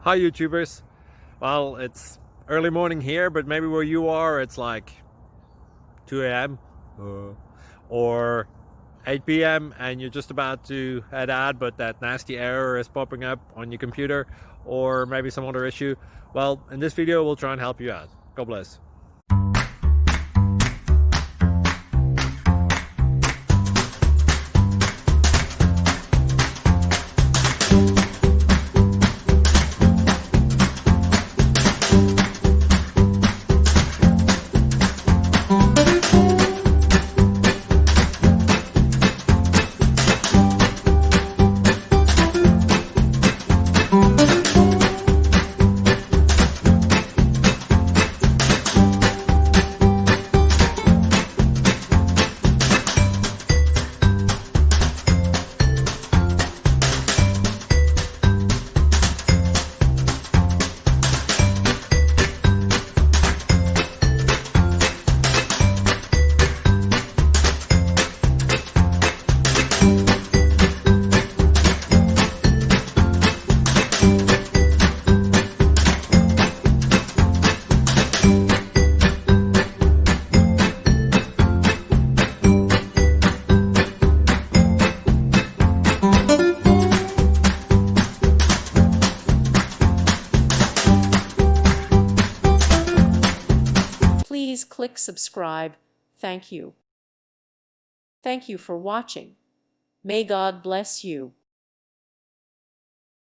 Hi YouTubers. Well, it's early morning here, but maybe where you are it's like 2 a.m. or 8 p.m. and you're just about to head out, but that nasty error is popping up on your computer, or maybe some other issue. Well, in this video we'll try and help you out. God bless. Please click subscribe. Thank you. Thank you for watching. May God bless you.